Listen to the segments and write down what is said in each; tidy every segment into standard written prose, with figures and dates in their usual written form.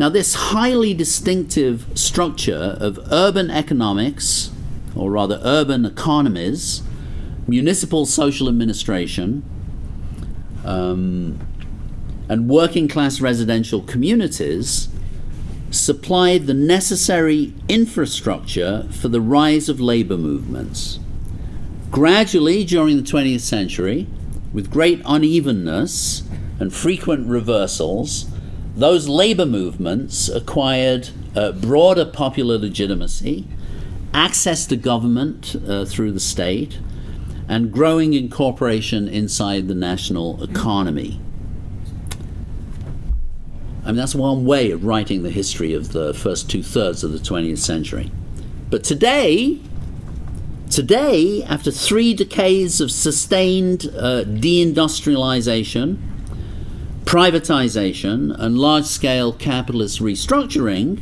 Now, this highly distinctive structure of urban economics, or rather urban economies, municipal social administration, and working class residential communities supplied the necessary infrastructure for the rise of labor movements. Gradually, during the 20th century, with great unevenness and frequent reversals, those labor movements acquired broader popular legitimacy, access to government through the state, and growing incorporation inside the national economy. I mean, that's one way of writing the history of the first two-thirds of the 20th century. But today, after 3 decades of sustained deindustrialization, privatization, and large-scale capitalist restructuring,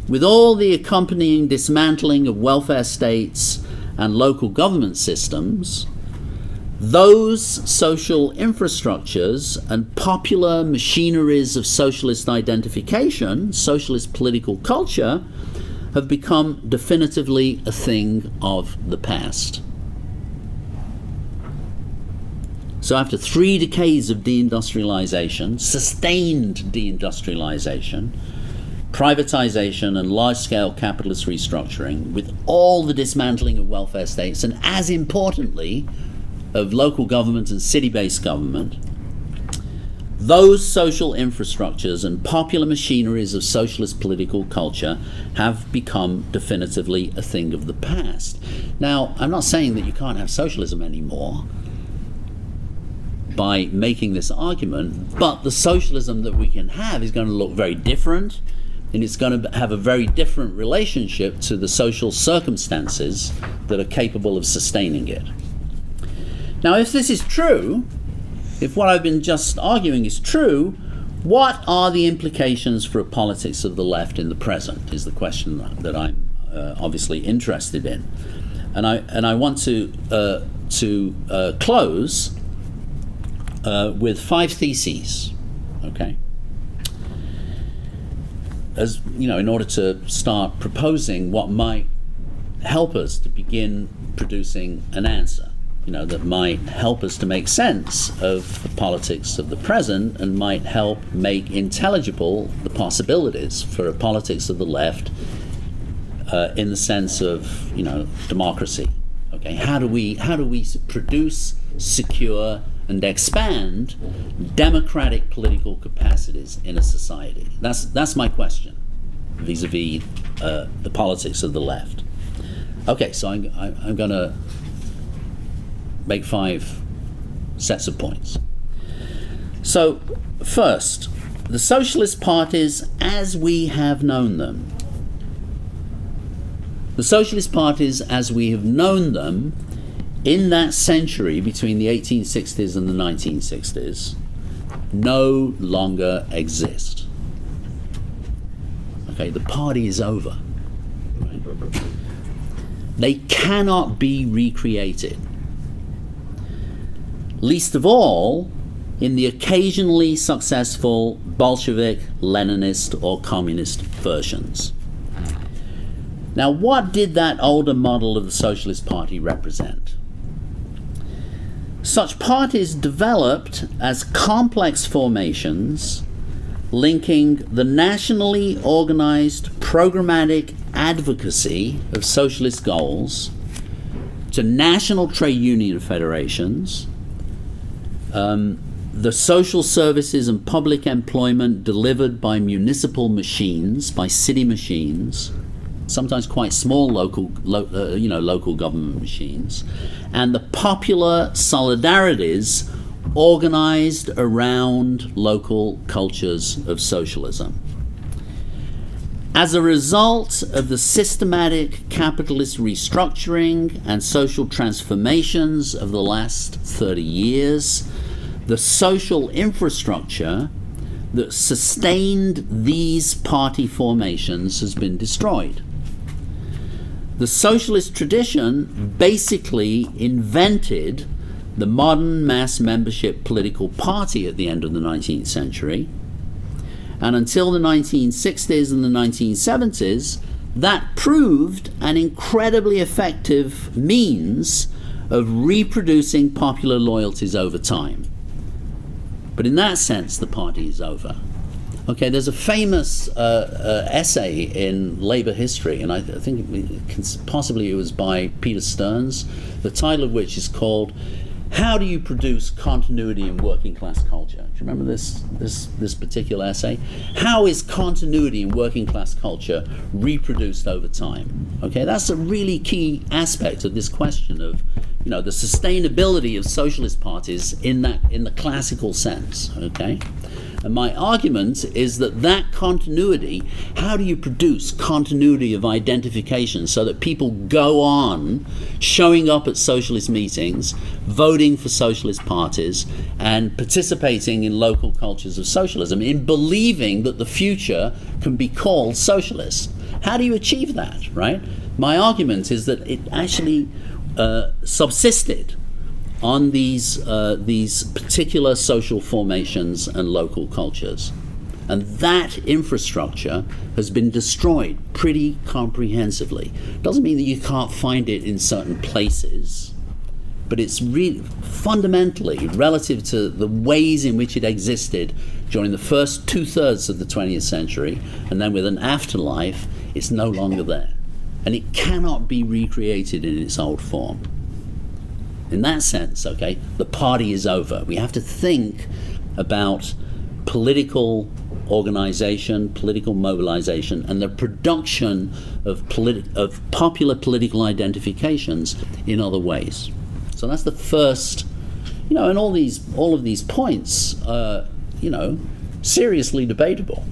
with all the accompanying dismantling of welfare states and local government systems, those social infrastructures and popular machineries of socialist identification, socialist political culture, have become definitively a thing of the past. So after 3 decades of deindustrialization, sustained deindustrialization, privatization and large-scale capitalist restructuring, with all the dismantling of welfare states, and as importantly, of local government and city-based government, those social infrastructures and popular machineries of socialist political culture have become definitively a thing of the past. Now, I'm not saying that you can't have socialism anymore by making this argument, but the socialism that we can have is going to look very different, and it's going to have a very different relationship to the social circumstances that are capable of sustaining it. Now, if this is true, if what I've been just arguing is true, what are the implications for a politics of the left in the present, is the question that I'm obviously interested in. And I want to close with 5 theses, okay? As you know, in order to start proposing what might help us to begin producing an answer, that might help us to make sense of the politics of the present and might help make intelligible the possibilities for a politics of the left in the sense of, democracy. Okay, how do we produce, secure, and expand democratic political capacities in a society? That's my question vis-a-vis the politics of the left. Okay, so I'm going to make 5 sets of points. So, first, the socialist parties as we have known them. The socialist parties as we have known them in that century between the 1860s and the 1960s no longer exist. Okay, the party is over. Right? They cannot be recreated. Least of all in the occasionally successful Bolshevik, Leninist, or communist versions. Now, what did that older model of the Socialist Party represent? Such parties developed as complex formations linking the nationally organized programmatic advocacy of socialist goals to national trade union federations, the social services and public employment delivered by municipal machines, by city machines, sometimes quite small local government machines, and the popular solidarities organized around local cultures of socialism. As a result of the systematic capitalist restructuring and social transformations of the last 30 years, the social infrastructure that sustained these party formations has been destroyed. The socialist tradition basically invented the modern mass membership political party at the end of the 19th century, And until the 1960s and the 1970s, that proved an incredibly effective means of reproducing popular loyalties over time. But in that sense, the party is over. Okay, there's a famous essay in Labour history, and I think possibly it was by Peter Stearns, the title of which is called "How Do You Produce Continuity in Working Class Culture?" Do you remember this particular essay? How is continuity in working class culture reproduced over time? Okay, that's a really key aspect of this question of, you know, the sustainability of socialist parties in the classical sense. Okay. And my argument is that continuity, how do you produce continuity of identification so that people go on showing up at socialist meetings, voting for socialist parties, and participating in local cultures of socialism, in believing that the future can be called socialist? How do you achieve that, right? My argument is that it actually subsisted on these particular social formations and local cultures. And that infrastructure has been destroyed pretty comprehensively. Doesn't mean that you can't find it in certain places, but it's really fundamentally relative to the ways in which it existed during the first 2/3 of the 20th century, and then with an afterlife, it's no longer there. And it cannot be recreated in its old form. In that sense, okay, the party is over. We have to think about political organization, political mobilization, and the production of popular political identifications in other ways. So that's the first, you know, and all of these points are, you know, seriously debatable,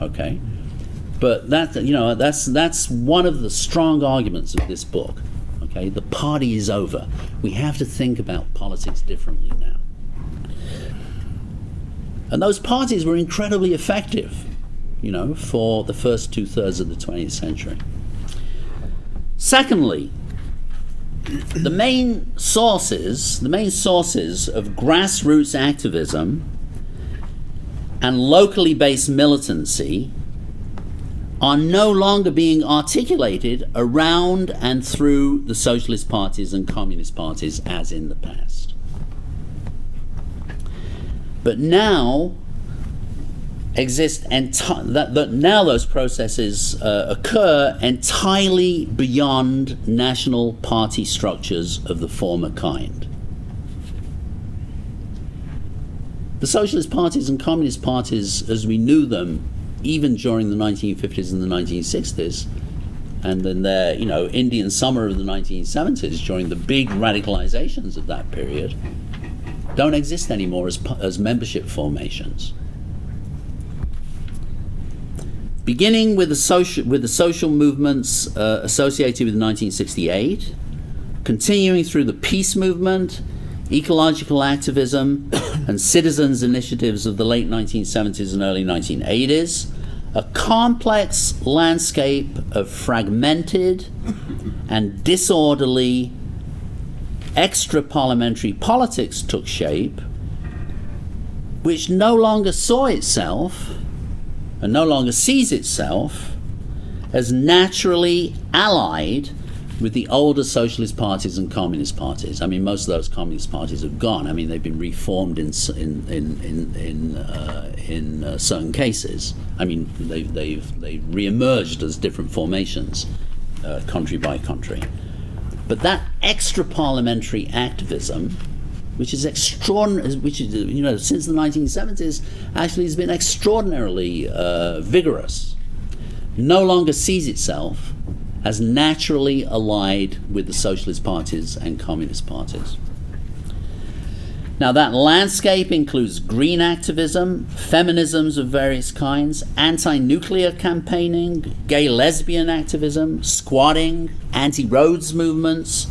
okay? But that, you know, that's one of the strong arguments of this book. Okay, the party is over. We have to think about politics differently now. And those parties were incredibly effective, you know, for the first 2/3 of the 20th century. Secondly, the main sources of grassroots activism and locally based militancy are no longer being articulated around and through the socialist parties and communist parties as in the past. But now now those processes occur entirely beyond national party structures of the former kind. The socialist parties and communist parties, as we knew them, even during the 1950s and the 1960s, and then their, you know, Indian summer of the 1970s, during the big radicalizations of that period, don't exist anymore as membership formations. Beginning with the social movements associated with 1968, continuing through the peace movement, ecological activism, and citizens' initiatives of the late 1970s and early 1980s, a complex landscape of fragmented and disorderly extra-parliamentary politics took shape, which no longer saw itself and no longer sees itself as naturally allied with the older socialist parties and communist parties. I mean, most of those communist parties have gone. I mean, they've been reformed in certain cases. I mean, they've re-emerged as different formations, country by country. But that extra-parliamentary activism, which is extraordinary, which is, you know, since the 1970s, actually has been extraordinarily vigorous, no longer sees itself as naturally allied with the socialist parties and communist parties. Now, that landscape includes green activism, feminisms of various kinds, anti-nuclear campaigning, gay-lesbian activism, squatting, anti-roads movements,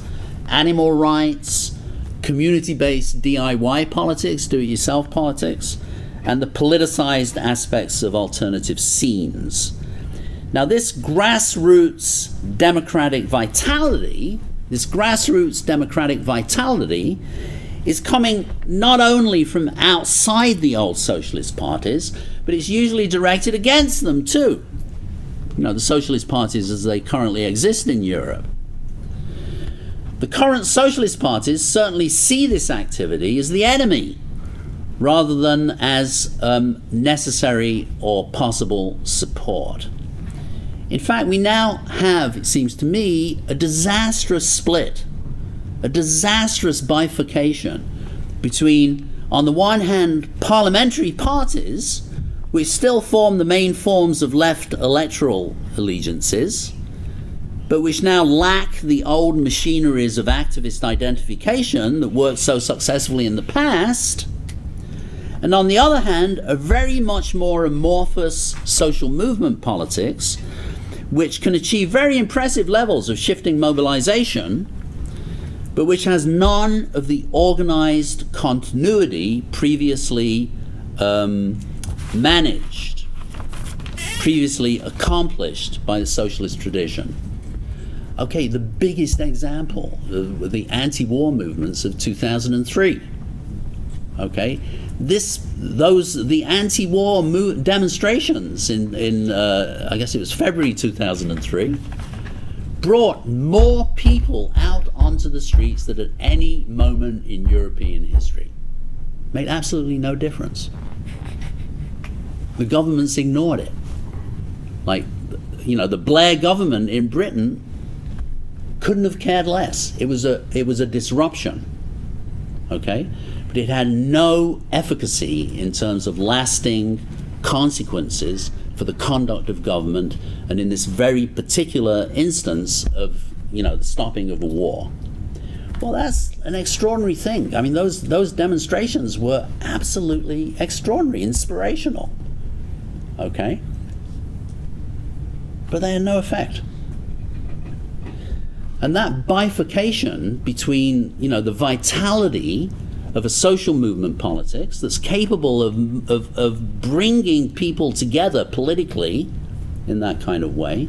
animal rights, community-based DIY politics, do-it-yourself politics, and the politicized aspects of alternative scenes. Now, this grassroots democratic vitality is coming not only from outside the old socialist parties, but it's usually directed against them too. You know, the socialist parties as they currently exist in Europe. The current socialist parties certainly see this activity as the enemy, rather than as necessary or possible support. In fact, we now have, it seems to me, a disastrous split, a disastrous bifurcation between, on the one hand, parliamentary parties, which still form the main forms of left electoral allegiances, but which now lack the old machineries of activist identification that worked so successfully in the past, and on the other hand, a very much more amorphous social movement politics, which can achieve very impressive levels of shifting mobilization, but which has none of the organized continuity previously managed, previously accomplished by the socialist tradition. Okay, the biggest example of the anti-war movements of 2003. Okay, the anti-war demonstrations in I guess it was February 2003 brought more people out onto the streets than at any moment in European history. Made absolutely no difference. The governments ignored it. Like, you know, the Blair government in Britain couldn't have cared less. It was a disruption. Okay? But it had no efficacy in terms of lasting consequences for the conduct of government, and in this very particular instance of, you know, the stopping of a war. Well, that's an extraordinary thing. I mean, those demonstrations were absolutely extraordinary, inspirational. Okay? But they had no effect. And that bifurcation between, you know, the vitality of a social movement politics that's capable of bringing people together politically in that kind of way,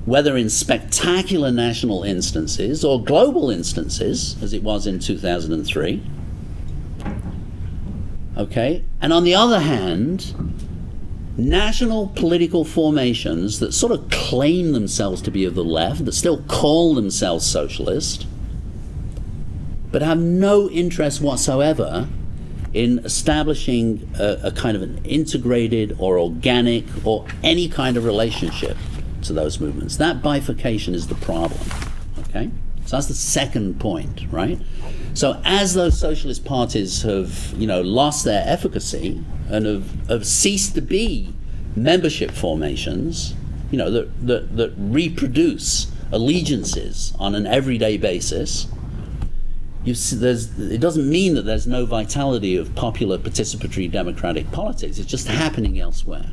whether in spectacular national instances or global instances, as it was in 2003. Okay? And on the other hand, national political formations that sort of claim themselves to be of the left, that still call themselves socialist, but have no interest whatsoever in establishing a kind of an integrated or organic or any kind of relationship to those movements. That bifurcation is the problem. Okay? So that's the second point, right? So as those socialist parties have, you know, lost their efficacy and have ceased to be membership formations, you know, that reproduce allegiances on an everyday basis, it doesn't mean that there's no vitality of popular participatory democratic politics. It's just happening elsewhere.